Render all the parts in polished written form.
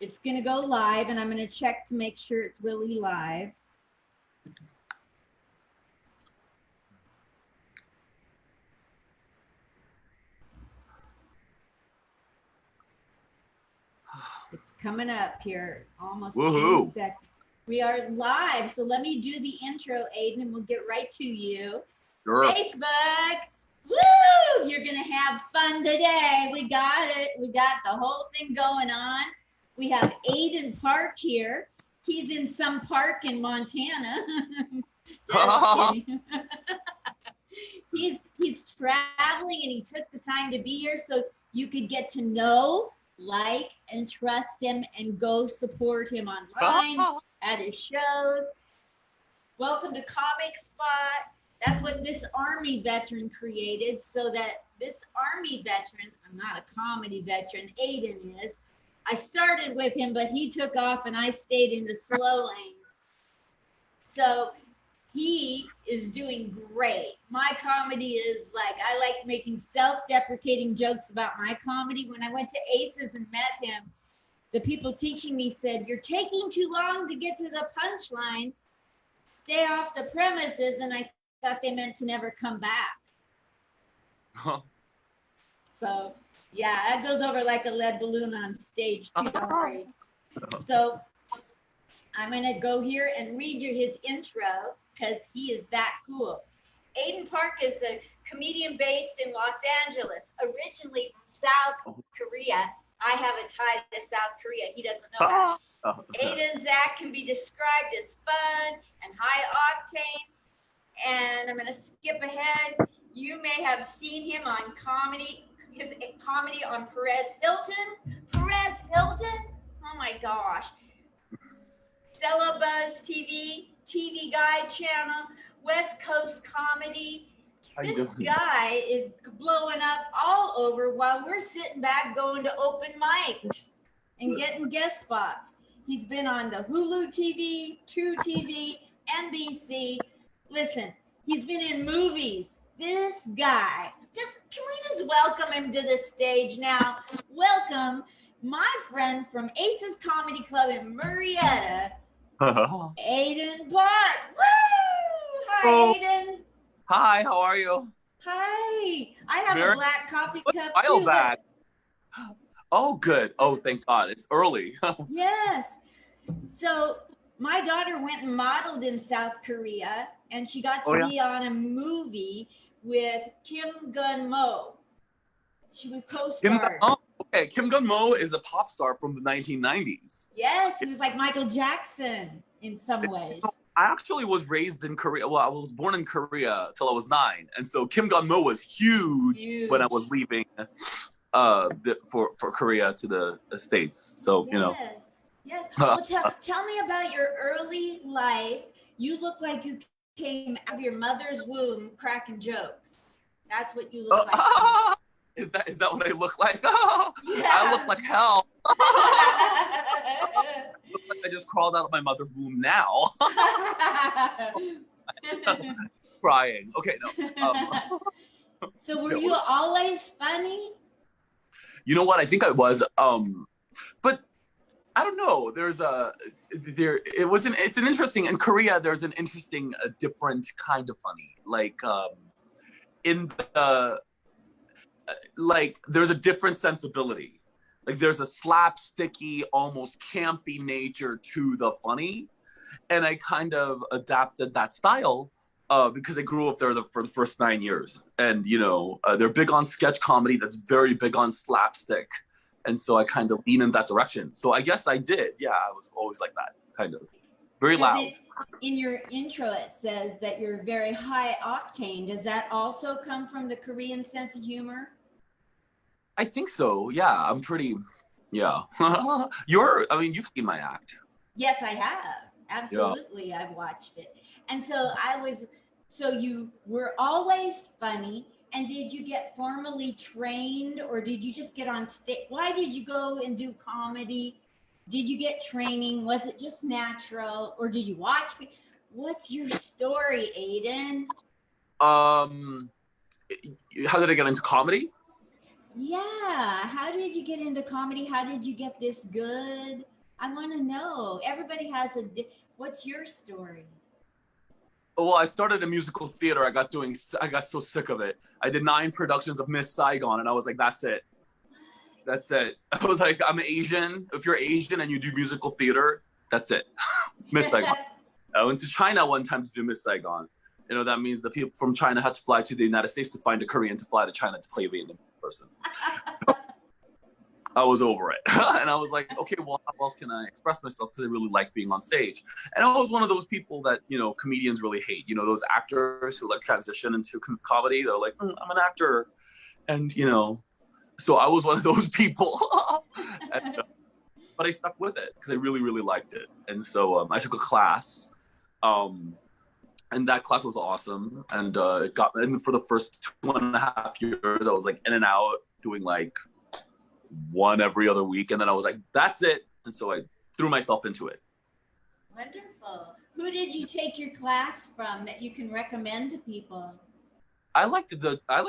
It's going to go live, and I'm going to check to make sure it's really live. It's coming up here, almost 20 seconds. We are live, so let me do the intro, Aidan, and we'll get right to you. Sure. Facebook, woo! You're going to have fun today. We got it. We got the whole thing going on. We have Aidan Park here. He's in some park in Montana. Just kidding. He's traveling, and he took the time to be here so you could get to know, like, and trust him, and go support him online at his shows. Welcome to Comic Spot. That's what this Army veteran created, so that this Army veteran, I'm not a comedy veteran, Aidan is. I started with him, but he took off and I stayed in the slow lane. So he is doing great. My comedy is like, I like making self-deprecating jokes about my comedy. When I went to Aces and met him, the people teaching me said, "You're taking too long to get to the punchline. Stay off the premises." And I thought they meant to never come back. So yeah, that goes over like a lead balloon on stage too, don't worry. So I'm gonna go here and read you his intro because he is that cool. Aidan Park is a comedian based in Los Angeles, originally from South Korea. I have a tie to South Korea. He doesn't know that. Aidan's act can be described as fun and high octane. And I'm gonna skip ahead. You may have seen him on his comedy on Perez Hilton. Perez Hilton? Oh my gosh. Buzz TV, TV Guide channel, West Coast Comedy. This guy is blowing up all over while we're sitting back going to open mics and getting guest spots. He's been on the Hulu TV, True TV, NBC. Listen, he's been in movies. This guy, can we just welcome him to the stage now? Welcome my friend from Aces Comedy Club in Murrieta, Aidan Park. Woo! Hi, Aidan. Hi, how are you? Hi. I have a black coffee cup too. Back. Oh, good. Oh, thank God. It's early. Yes. So my daughter went and modeled in South Korea, and she got to be on a movie with Kim Gun-mo. She was co-starred. Okay, Kim Gun-mo is a pop star from the 1990s. Yes, he was like Michael Jackson in some ways. I actually was raised in Korea. Well, I was born in Korea till I was 9. And so Kim Gun-mo was huge when I was leaving for Korea to the States. So, you know. Yes. Well, tell me about your early life. You look like you came out of your mother's womb cracking jokes. That's what you look like. Is that what I look like? I look like hell. Look like I just crawled out of my mother's womb now. Crying. Okay, no. So were you always funny? You know what? I think I was. But I don't know. It's an interesting, in Korea, there's an interesting, different kind of funny. Like, there's a different sensibility. Like, there's a slapsticky, almost campy nature to the funny. And I kind of adapted that style because I grew up there for the first 9 years. And, you know, they're big on sketch comedy that's very big on slapstick. And so I kind of lean in that direction. So I guess I did. Yeah, I was always like that, kind of. Very loud. In your intro, it says that you're very high octane. Does that also come from the Korean sense of humor? I think so. Yeah, I'm pretty, yeah. You've seen my act. Yes, I have. Absolutely. Yeah. I've watched it. And so you were always funny. And did you get formally trained, or did you just get on stage? Why did you go and do comedy? Did you get training? Was it just natural, or did you watch me? What's your story, Aidan? How did I get into comedy? Yeah. How did you get into comedy? How did you get this good? I want to know. Everybody has what's your story? Well, I started in musical theater. I got so sick of it. I did 9 productions of Miss Saigon, and I was like, that's it. That's it. I was like, I'm Asian. If you're Asian and you do musical theater, that's it. Miss Saigon. I went to China one time to do Miss Saigon. You know, that means the people from China had to fly to the United States to find a Korean to fly to China to play a Vietnamese person. I was over it. And I was like, okay, well, how else can I express myself? Because I really like being on stage. And I was one of those people that, you know, comedians really hate. You know, those actors who like transition into comedy. They're like, I'm an actor. And, you know, so I was one of those people. And, but I stuck with it because I really, really liked it. And so I took a class. And that class was awesome. And and for the first 2.5 years, I was like in and out doing like one every other week. And then I was like, that's it. And so I threw myself into it. Wonderful. Who did you take your class from that you can recommend to people? I liked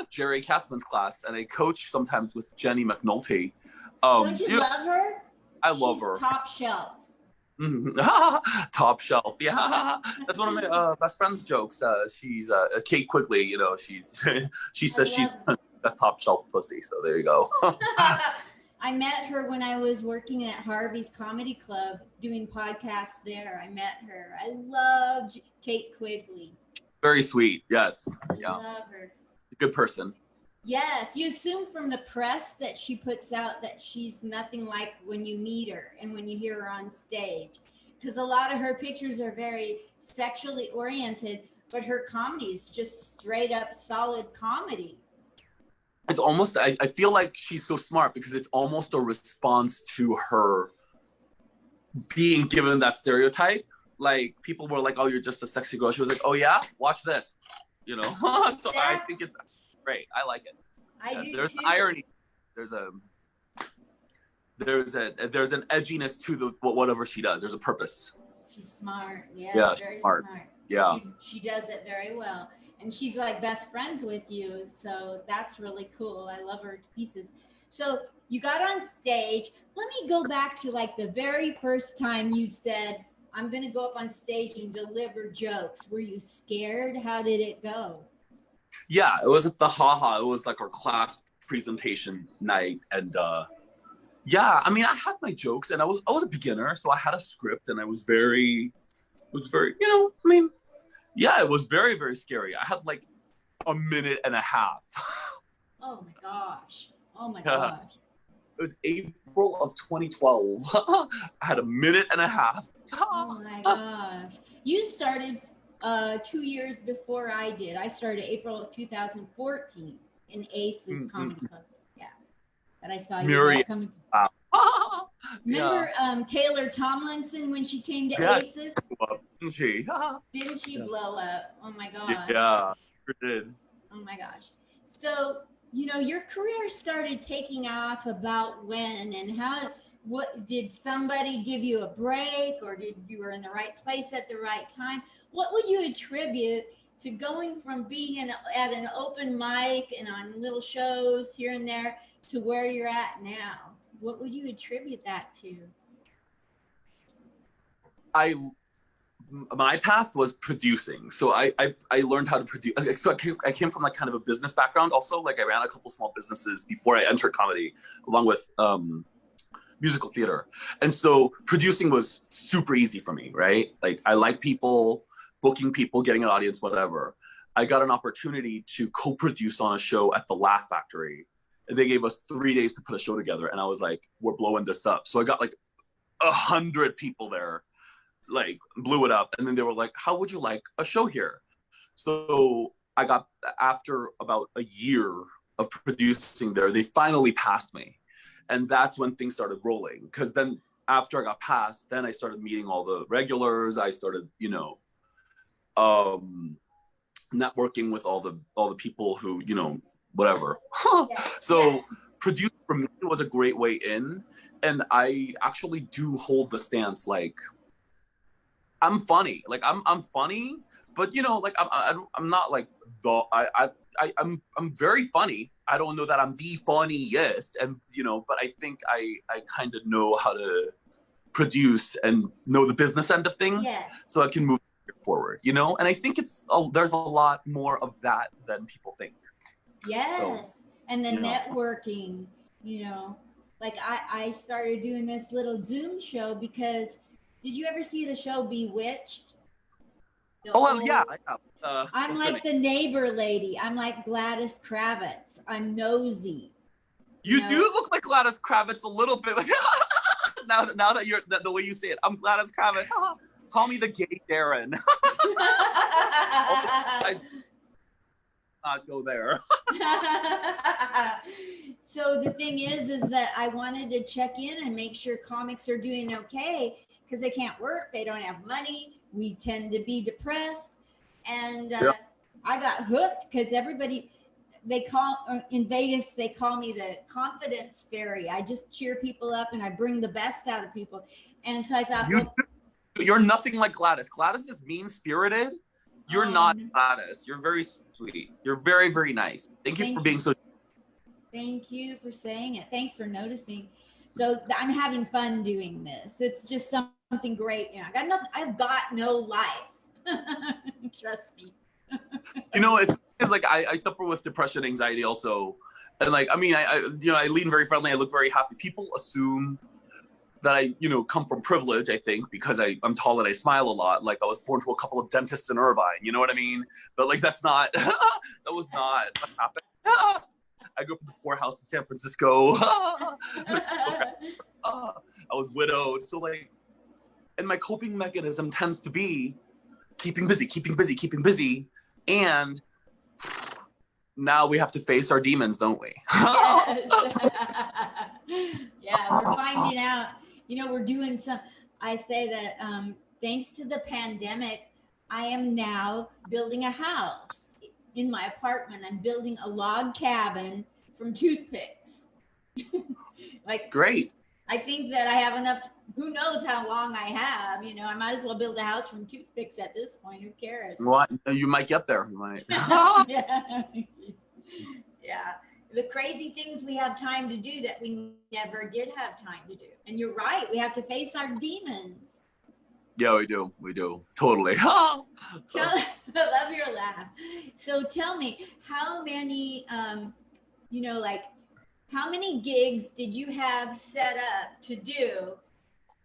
Jerry Katzman's class, and I coach sometimes with Jenny McNulty. Don't you love her? I love her. Top shelf. Top shelf, yeah. That's one of my best friend's jokes. She's Kate Quigley. You know, she says she's a top shelf pussy. So there you go. I met her when I was working at Harvey's Comedy Club doing podcasts there. I met her. I loved Kate Quigley. Very sweet. Yes. I love her. Good person. Yes, you assume from the press that she puts out that she's nothing like when you meet her and when you hear her on stage. Because a lot of her pictures are very sexually oriented, but her comedy is just straight up solid comedy. It's almost, I feel like she's so smart because it's almost a response to her being given that stereotype. Like people were like, oh, you're just a sexy girl. She was like, oh yeah, watch this. You know, so yeah. I think it's great. I like it. There's too. Irony. There's an edginess to whatever she does. There's a purpose. She's smart. Yes, yeah, very smart. Yeah. She does it very well. And she's like best friends with you. So that's really cool. I love her to pieces. So you got on stage. Let me go back to like the very first time you said, I'm going to go up on stage and deliver jokes. Were you scared? How did it go? Yeah, it was at the Haha. It was like our class presentation night. And yeah, I mean, I had my jokes and I was a beginner. So I had a script and I was very, you know, I mean, yeah, it was very, very scary. I had like a minute and a half. Oh my gosh. Oh my gosh. It was April of 2012. I had a minute and a half. Oh my gosh. You started 2 years before I did. I started April of 2014 in Ace's Comedy Club. Yeah. And I saw you Murrieta. coming. Wow. Remember Taylor Tomlinson when she came to Aces? Didn't she? Didn't she blow up? Oh my gosh. Yeah, sure did. Oh my gosh. So, you know, your career started taking off about when and how, what did somebody give you a break or did you were in the right place at the right time? What would you attribute to going from being at an open mic and on little shows here and there to where you're at now? What would you attribute that to? My path was producing. So I learned how to produce. So I came from like kind of a business background also. Like I ran a couple small businesses before I entered comedy along with musical theater. And so producing was super easy for me, right? Like I like people, booking people, getting an audience, whatever. I got an opportunity to co-produce on a show at the Laugh Factory. And they gave us 3 days to put a show together. And I was like, we're blowing this up. So I got like 100 people there, like blew it up. And then they were like, how would you like a show here? So I got, after about a year of producing there, they finally passed me. And that's when things started rolling. Because then after I got passed, then I started meeting all the regulars. I started, you know, networking with all the people who, you know, whatever. So producing for me was a great way in. And I actually do hold the stance like, I'm funny. Like I'm funny, but you know, like I'm not like I'm very funny. I don't know that I'm the funniest, and you know, but I think I kind of know how to produce and know the business end of things, Yes. so I can move forward, you know. And I think there's a lot more of that than people think. Yes. So, and the you know. networking, you know, like I started doing this little Zoom show because did you ever see the show Bewitched? The Oh well, old, yeah. I'm What's her like name? the neighbor lady. I'm like Gladys Kravitz. I'm nosy. You know? do look like Gladys Kravitz a little bit. now that you're the way you say it, I'm Gladys Kravitz. Call me the gay Darren. I not go there. So the thing is that I wanted to check in and make sure comics are doing okay because they can't work, they don't have money, we tend to be depressed, and Yep. I got hooked because everybody they call in Vegas they call me the confidence fairy. I just cheer people up and I bring the best out of people, and so I thought, You're nothing like Gladys. Gladys is mean spirited. You're not Gladys. You're very sweet. You're very, very nice. Thank you for being so. Thank you for saying it. Thanks for noticing. So I'm having fun doing this. It's just something great. You know, I've got no life. Trust me. You know, it's like I suffer with depression, anxiety also. And like, I mean, I lean very friendly. I look very happy. People assume that I, you know, come from privilege, I think, because I'm tall and I smile a lot. Like I was born to a couple of dentists in Irvine, you know what I mean? But like, that's not, that was not what happened. I grew up in the poorhouse of San Francisco. I was widowed. So like, and my coping mechanism tends to be keeping busy. And now we have to face our demons, don't we? Yes. Yeah, we're finding out, you know, we're doing some, I say that thanks to the pandemic, I am now building a house in my apartment. I'm building a log cabin from toothpicks. Like, great. I think that I have enough, who knows how long I have, you know, I might as well build a house from toothpicks at this point. Who cares? Well, you might get there. You might. Yeah. The crazy things we have time to do that we never did have time to do. And you're right. We have to face our demons. Yeah, we do. We do. Totally. I love your laugh. So tell me, how many, you know, like, how many gigs did you have set up to do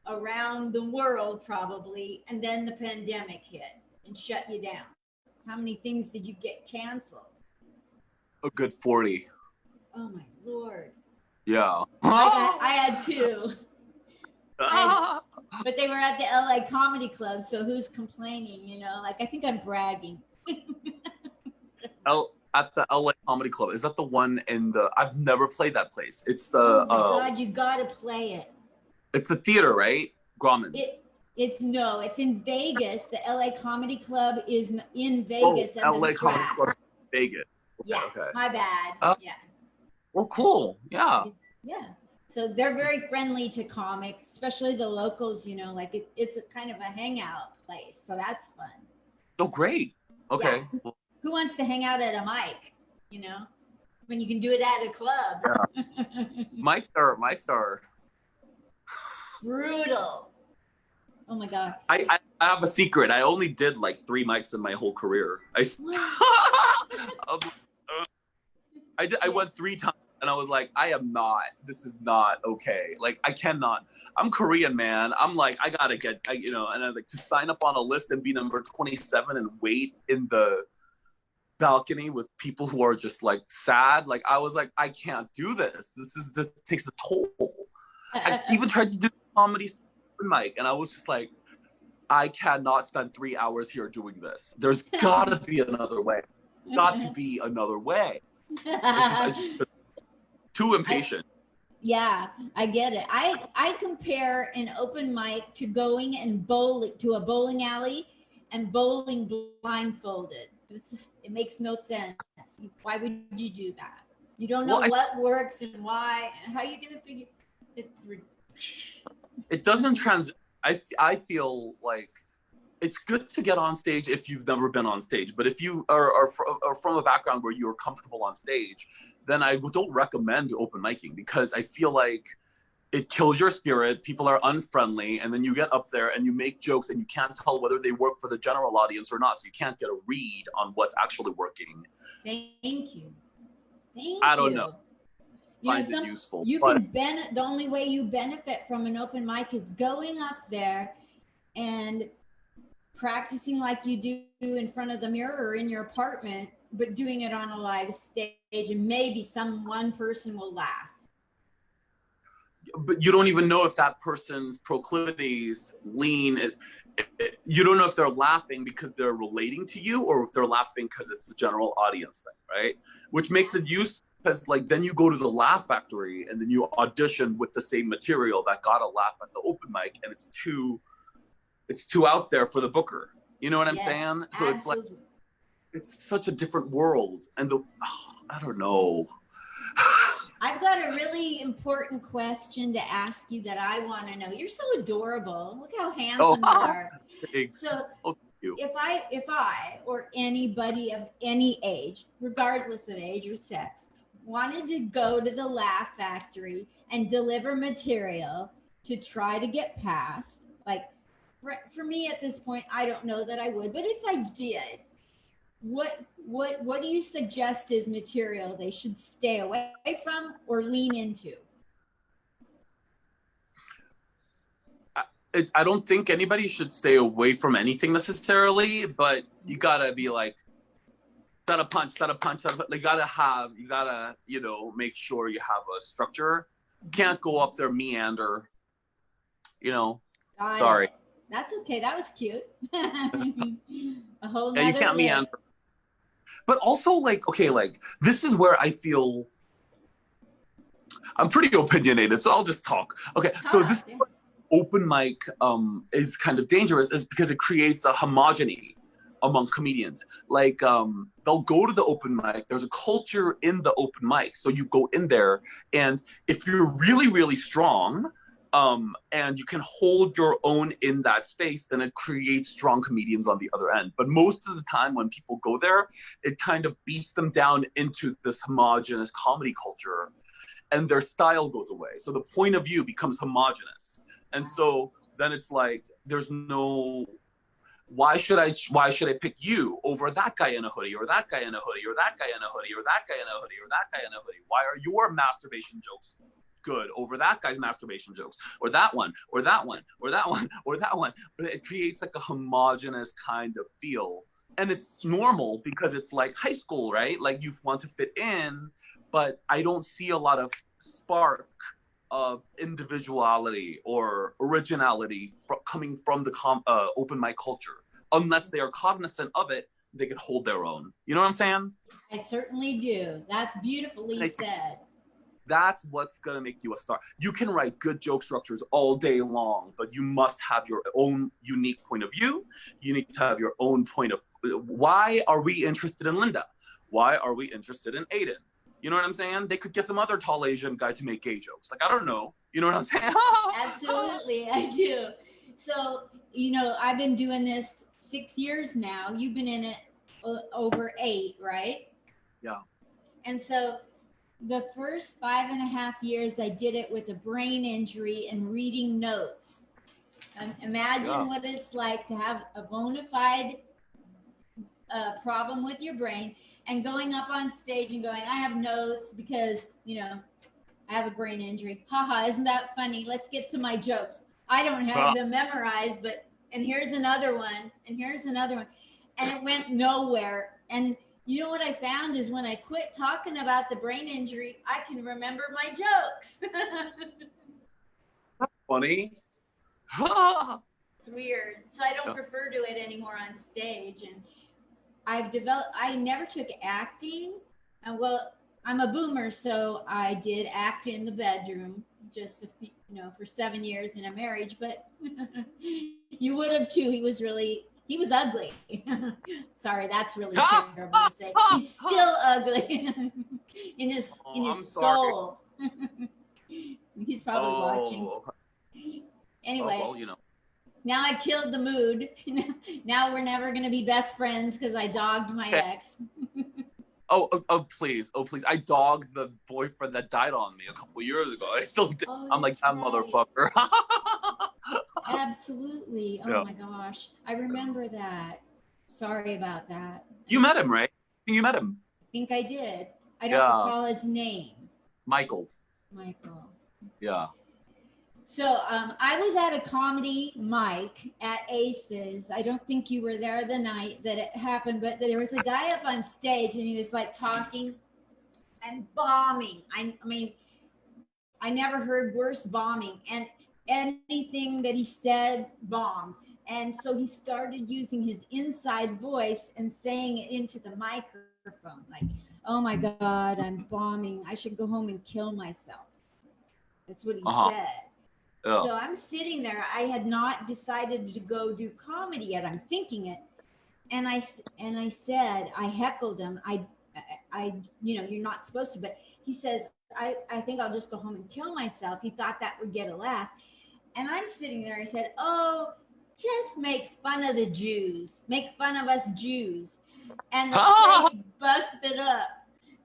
around the world, probably, and then the pandemic hit and shut you down? How many things did you get canceled? A good 40. Oh my Lord. Yeah. I had two. But they were at the LA Comedy Club, so who's complaining, you know? Like, I think I'm bragging. At the LA Comedy Club. Is that the one in the, I've never played that place. It's the Oh my God, you gotta play it. It's the theater, right? Grauman's. It's in Vegas. The LA Comedy Club is in Vegas. Oh, LA Comedy Club Vegas. Okay, yeah, okay. My bad. Yeah. Well, cool. Yeah. Yeah. So they're very friendly to comics, especially the locals, you know, like it's a kind of a hangout place. So that's fun. Oh, great. Okay. Yeah. Who wants to hang out at a mic, you know, when you can do it at a club? Yeah. Mics are brutal. Oh my God. I have a secret. I only did like 3 mics in my whole career. I went 3 times and I was like, this is not okay. Like, I cannot. I'm Korean, man. I'm like, I gotta get, you know, and I like to sign up on a list and be number 27 and wait in the balcony with people who are just like sad. Like, I was like, I can't do this. This takes a toll. I even tried to do comedy mic and I was just like, I cannot spend 3 hours here doing this. There's gotta be another way. Got to be another way. I just too impatient. Yeah, I get it. I compare an open mic to going and bowling to a bowling alley and bowling blindfolded. It makes no sense. Why would you do that? You don't know what works and why, and how are you gonna figure it's it doesn't transit. I feel like it's good to get on stage if you've never been on stage. But if you are from a background where you're comfortable on stage, then I don't recommend open micing, because I feel like it kills your spirit. People are unfriendly, and then you get up there and you make jokes and you can't tell whether they work for the general audience or not. So you can't get a read on what's actually working. Thank you. Thank I don't you. know. You know, Find it useful. you but can the only way you benefit from an open mic is going up there and practicing like you do in front of the mirror in your apartment, but doing it on a live stage, and maybe one person will laugh. But you don't even know if that person's proclivities lean. You don't know if they're laughing because they're relating to you, or if they're laughing because it's a general audience thing, right? Which makes it useful, because like then you go to the Laugh Factory and then you audition with the same material that got a laugh at the open mic, and it's too out there for the booker. You know what I'm saying? So absolutely. It's like, it's such a different world. And I don't know. I've got a really important question to ask you that I want to know. You're so adorable. Look how handsome you are. Thanks. So you. if I or anybody of any age, regardless of age or sex, wanted to go to the Laugh Factory and deliver material to try to get past, like for me at this point, I don't know that I would, but if I did, what do you suggest is material they should stay away from or lean into? I don't think anybody should stay away from anything necessarily, but you gotta be like, gotta punch, you gotta, you know, make sure you have a structure. You can't go up there meander, you know. Sorry. That's okay. That was cute. A whole yeah, you can't meander. But also, like, okay, like, this is where I feel I'm pretty opinionated, so I'll just talk. Okay, so this open mic is kind of dangerous, is because it creates a homogeny among comedians. Like, they'll go to the open mic, there's a culture in the open mic, so you go in there, and if you're really, really strong, and you can hold your own in that space, then it creates strong comedians on the other end. But most of the time when people go there, it kind of beats them down into this homogenous comedy culture, and their style goes away. So the point of view becomes homogenous. And so then it's like, there's no, why should I pick you over that guy in a hoodie, or that guy in a hoodie, or that guy in a hoodie, or that guy in a hoodie, or that guy in a hoodie? Why are your masturbation jokes good over that guy's masturbation jokes, or that one, or that one, or that one, or that one? But it creates like a homogenous kind of feel, and it's normal because it's like high school, right? Like, you want to fit in, but I don't see a lot of spark of individuality or originality coming from the open mic culture, unless they are cognizant of it. They can hold their own. You know what I'm saying? I certainly do. That's beautifully said. That's what's going to make you a star. You can write good joke structures all day long, but you must have your own unique point of view. You need to have your own point of, why are we interested in Linda? Why are we interested in Aidan? You know what I'm saying? They could get some other tall Asian guy to make gay jokes. Like, I don't know. You know what I'm saying? Absolutely, I do. So, you know, I've been doing this 6 years now. You've been in it over 8, right? Yeah. And so the first 5.5 years, I did it with a brain injury and reading notes. Imagine what it's like to have a bona fide problem with your brain and going up on stage and going, I have notes because, you know, I have a brain injury. Haha, isn't that funny? Let's get to my jokes. I don't have them memorized, but, and here's another one, and here's another one. And it went nowhere. And you know what I found is when I quit talking about the brain injury, I can remember my jokes. That's funny. It's weird. So I don't prefer to it anymore on stage. And I never took acting. And well, I'm a boomer, so I did act in the bedroom just, for 7 years in a marriage, but you would have too. He was ugly. Sorry, that's really terrible to say. He's still ugly in his soul. He's probably watching. Anyway. Oh, well, Now I killed the mood. Now we're never going to be best friends because I dogged my ex. Oh, please. Oh, please. I dogged the boyfriend that died on me a couple years ago. I still did. Oh, I'm like, that motherfucker. Absolutely. Oh my gosh. I remember that. Sorry about that. You met him, right? You met him. I think I did. I don't recall his name. Michael. Yeah. So I was at a comedy mic at Aces. I don't think you were there the night that it happened, but there was a guy up on stage and he was like talking and bombing. I mean, I never heard worse bombing, and anything that he said bombed. And so he started using his inside voice and saying it into the microphone, like, "Oh my God, I'm bombing. I should go home and kill myself." That's what he said. Yeah. So I'm sitting there. I had not decided to go do comedy yet. I'm thinking it, and I said, I heckled him. I you're not supposed to, but he says, I think I'll just go home and kill myself. He thought that would get a laugh, and I'm sitting there. I said, oh, just make fun of the Jews. Make fun of us Jews, and the place busted up.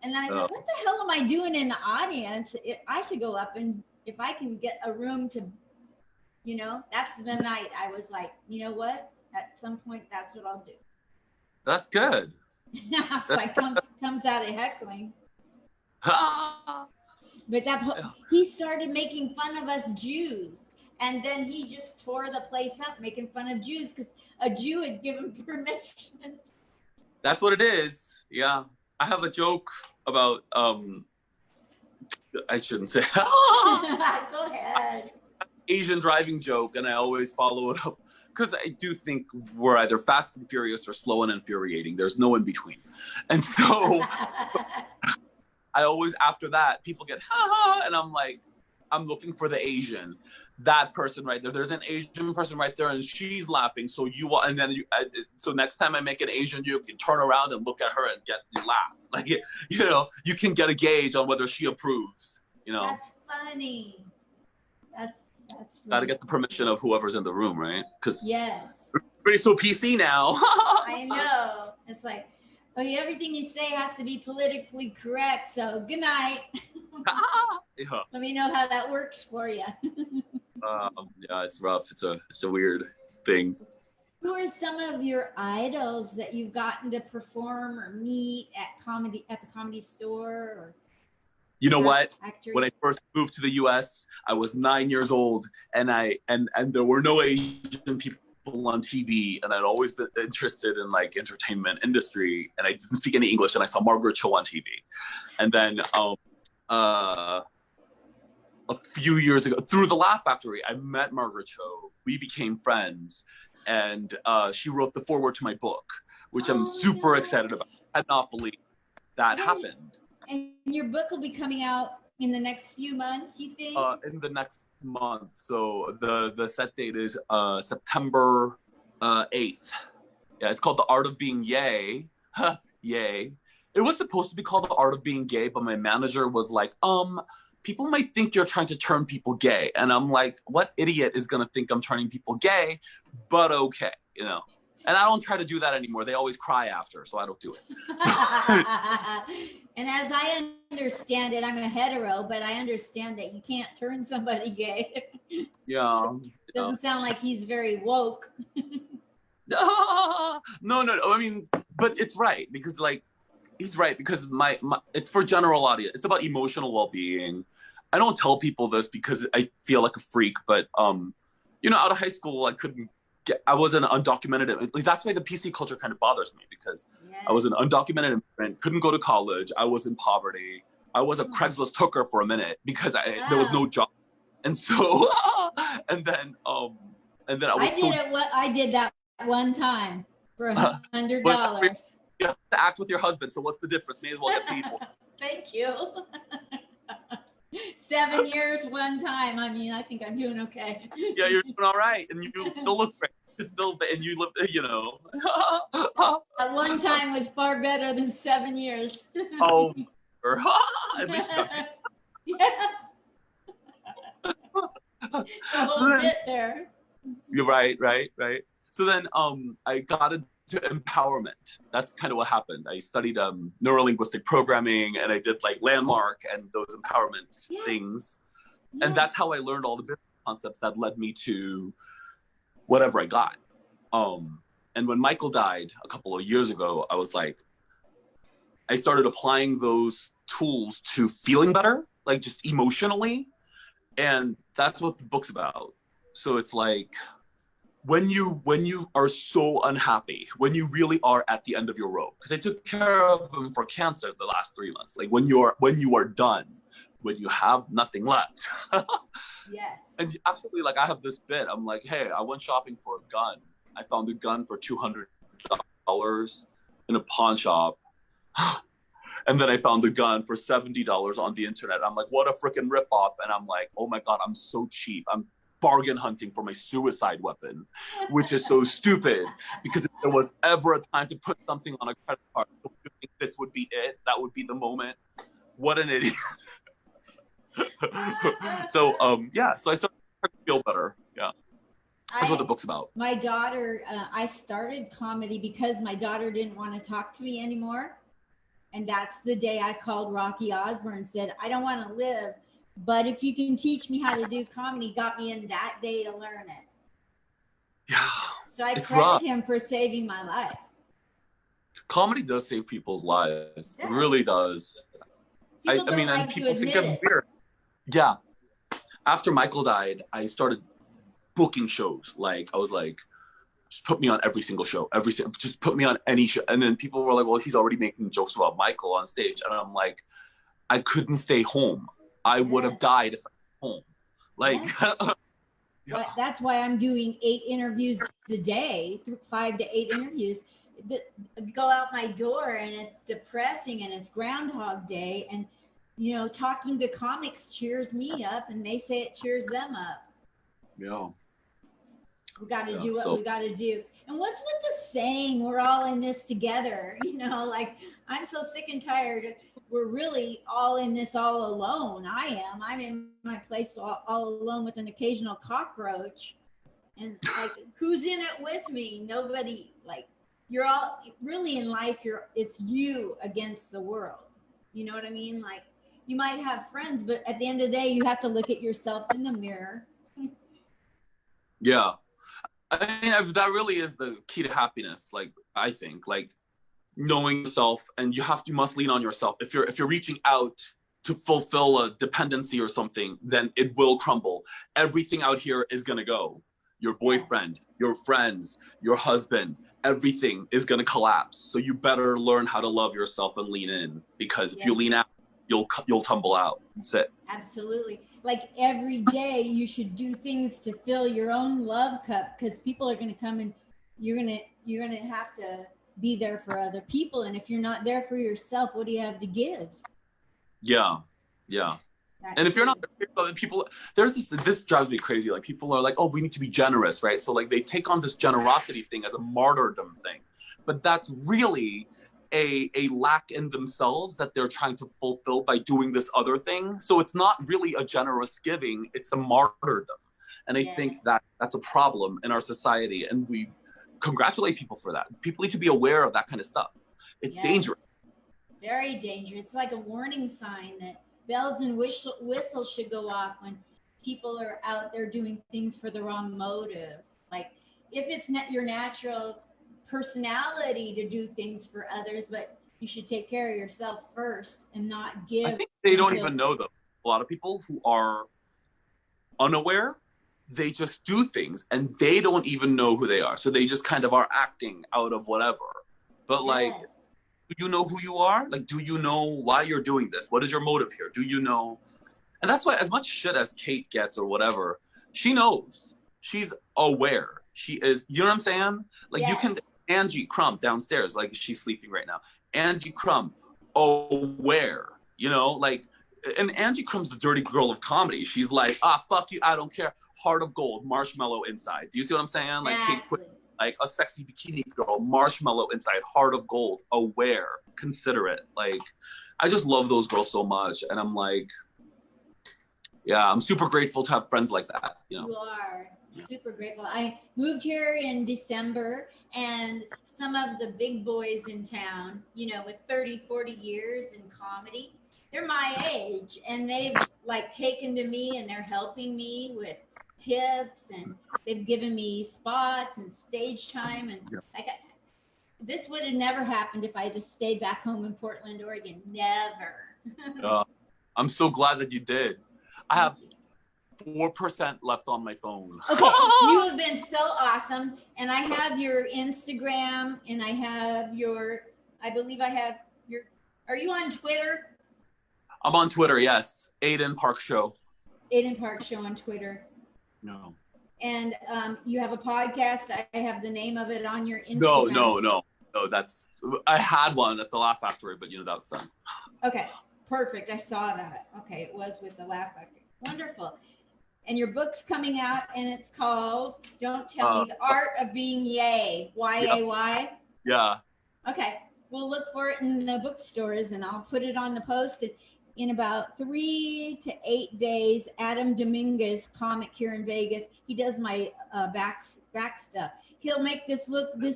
And then I thought, what the hell am I doing in the audience? I should go up and. If I can get a room to, that's the night I was like, you know what? At some point, that's what I'll do. That's good. It's like comes out of heckling. But he started making fun of us Jews. And then he just tore the place up making fun of Jews because a Jew had given permission. That's what it is. Yeah. I have a joke about, I shouldn't say. Go ahead. Asian driving joke, and I always follow it up because I do think we're either fast and furious or slow and infuriating. There's no in between. And so I always, after that, people get, and I'm like, I'm looking for the Asian. That person right there. There's an Asian person right there, and she's laughing. So and then so next time I make an Asian joke, you turn around and look at her and laugh. Like, you can get a gauge on whether she approves. That's funny. That's got to get the permission of whoever's in the room, right? Because yes, everybody's so PC now. I know. It's like, everything you say has to be politically correct. So good night. Yeah. Let me know how that works for you. Yeah, it's rough. It's a weird thing. Who are some of your idols that you've gotten to perform or meet at the Comedy Store? Or you know what? Actor? When I first moved to the U.S., I was 9 years old, and there were no Asian people on TV, and I'd always been interested in like entertainment industry, and I didn't speak any English, and I saw Margaret Cho on TV, and then a few years ago through the Laugh Factory, I met Margaret Cho. We became friends, and she wrote the foreword to my book, which I'm super excited about. I had not believed that happened. And your book will be coming out in the next few months, you think? In the next month. So the set date is September 8th. Yeah, it's called The Art of Being Yay. Yay. It was supposed to be called The Art of Being Gay, but my manager was like, people might think you're trying to turn people gay. And I'm like, what idiot is going to think I'm turning people gay? But okay, And I don't try to do that anymore. They always cry after, so I don't do it. And as I understand it, I'm a hetero, but I understand that you can't turn somebody gay. Yeah. Doesn't sound like he's very woke. No. I mean, but it's right because he's right because my it's for general audience. It's about emotional well-being. I don't tell people this because I feel like a freak, but out of high school, I was an undocumented. That's why the PC culture kind of bothers me because I was an undocumented immigrant, couldn't go to college. I was in poverty. I was a Craigslist hooker for a minute because there was no job, and so and then I was. I did that one time for $100. You have to act with your husband. So what's the difference? May as well get paid for. Thank you. 7 years, one time. I mean, I think I'm doing okay. Yeah, you're doing all right, and you still look great. And you live, At one time was far better than 7 years. Oh, at least. Yeah. A whole bit there. You're right. So then I got into empowerment. That's kind of what happened. I studied neurolinguistic programming, and I did like Landmark and those empowerment things. And that's how I learned all the business concepts that led me to whatever I got. And when Michael died a couple of years ago, I was like, I started applying those tools to feeling better, like just emotionally. And that's what the book's about. So it's like, when you are so unhappy, when you really are at the end of your rope, because I took care of him for cancer the last 3 months, like when you are done, when you have nothing left. Yes. And absolutely, like I have this bit, I'm like, hey, I went shopping for a gun. I found a gun for $200 in a pawn shop. And then I found the gun for $70 on the internet. I'm like, what a freaking ripoff. And I'm like, oh my God, I'm so cheap. I'm bargain hunting for my suicide weapon, which is so stupid, because if there was ever a time to put something on a credit card, don't you think this would be it? That would be the moment. What an idiot. So so I started to feel better. Yeah. That's what the book's about. My daughter, I started comedy because my daughter didn't want to talk to me anymore. And that's the day I called Rocky Osborn and said, I don't want to live, but if you can teach me how to do comedy, got me in that day to learn it. Yeah. So I credit him for saving my life. Comedy does save people's lives. It really does. I mean, and people think I'm weird. Yeah. After Michael died, I started booking shows. Like, I was like, just put me on every single show, just put me on any show. And then people were like, well, he's already making jokes about Michael on stage. And I'm like, I couldn't stay home. I would have died if I was home. Like, yeah. That's why I'm doing 8 interviews a day, 5 to 8 interviews. Go out my door and it's depressing and it's Groundhog Day. And, you know, talking to comics cheers me up and they say it cheers them up. Yeah. We got to do what we got to do. And what's with the saying, we're all in this together? You know, like, I'm so sick and tired. We're really all in this all alone. I'm in my place all alone with an occasional cockroach. And like, who's in it with me? Nobody. Like, you're all really in life. It's you against the world. You know what I mean? Like, you might have friends, but at the end of the day, you have to look at yourself in the mirror. Yeah. I mean, that really is the key to happiness. Like, I think, like, knowing yourself, and you must lean on yourself. If you're reaching out to fulfill a dependency or something, then it will crumble. Everything out here is gonna go. Your boyfriend, your friends, your husband, everything is gonna collapse. So you better learn how to love yourself and lean in, because if you lean out, you'll tumble out. That's it. Absolutely. Like, every day you should do things to fill your own love cup, because people are going to come and you're going to have to be there for other people. And if you're not there for yourself, what do you have to give? Yeah. And if you're not, people, this drives me crazy. Like, people are like, oh, we need to be generous, right? So like, they take on this generosity thing as a martyrdom thing, but that's really a lack in themselves that they're trying to fulfill by doing this other thing. So it's not really a generous giving, it's a martyrdom. And I think that's a problem in our society, and we congratulate people for that. People need to be aware of that kind of stuff. It's dangerous. Very dangerous. It's like a warning sign that bells and whistles should go off when people are out there doing things for the wrong motive. Like, if it's not your natural personality to do things for others, but you should take care of yourself first and not give. I think they don't even know, though. A lot of people who are unaware, they just do things and they don't even know who they are. So they just kind of are acting out of whatever. But like, do you know who you are? Like, do you know why you're doing this? What is your motive here? Do you know? And that's why, as much shit as Kate gets or whatever, she knows. She's aware. She is, you know what I'm saying? Like, you can, Angie Crumb downstairs, like, she's sleeping right now. Angie Crumb, aware, you know, like, and Angie Crumb's the dirty girl of comedy. She's like, fuck you, I don't care. Heart of gold, marshmallow inside. Do you see what I'm saying? Like, Kate Quick, like a sexy bikini girl, marshmallow inside, heart of gold, aware, considerate. Like, I just love those girls so much. And I'm like, yeah, I'm super grateful to have friends like that. You know? You are. super grateful. I moved here in December, and some of the big boys in town, you know, with 30, 40 years in comedy, they're my age, and they've like taken to me and they're helping me with tips, and they've given me spots and stage time. And like, this would have never happened if I just stayed back home in Portland, Oregon. Never. I'm so glad that you did. I have 4% left on my phone. Okay, you have been so awesome. And I have your Instagram, and I have your, I believe I have your, are you on Twitter? I'm on Twitter, yes. AidanParkShow. AidanParkShow on Twitter. No. And you have a podcast. I have the name of it on your Instagram. No, that's, I had one at the Laugh Factory, but you know, that's done. Okay, perfect. I saw that. Okay, it was with the Laugh Factory. Wonderful. And your book's coming out, and it's called, don't tell me, The Art of Being Yay, Y-A-Y? Yeah. Okay, we'll look for it in the bookstores, and I'll put it on the post. In about 3 to 8 days, Adam Dominguez, comic here in Vegas, he does my back stuff. He'll make this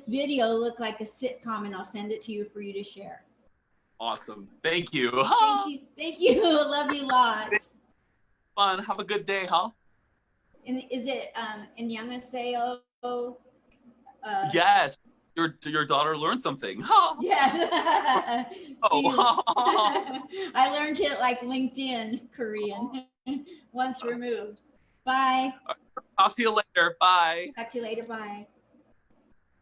video look like a sitcom, and I'll send it to you for you to share. Awesome. Thank you. Thank you. Love you lots. Fun. Have a good day, huh? And is it Annyeonghaseyo? Yes. Your daughter learned something. Yeah. Oh. I learned it like LinkedIn Korean once removed. Bye. Talk to you later. Bye. Talk to you later. Bye.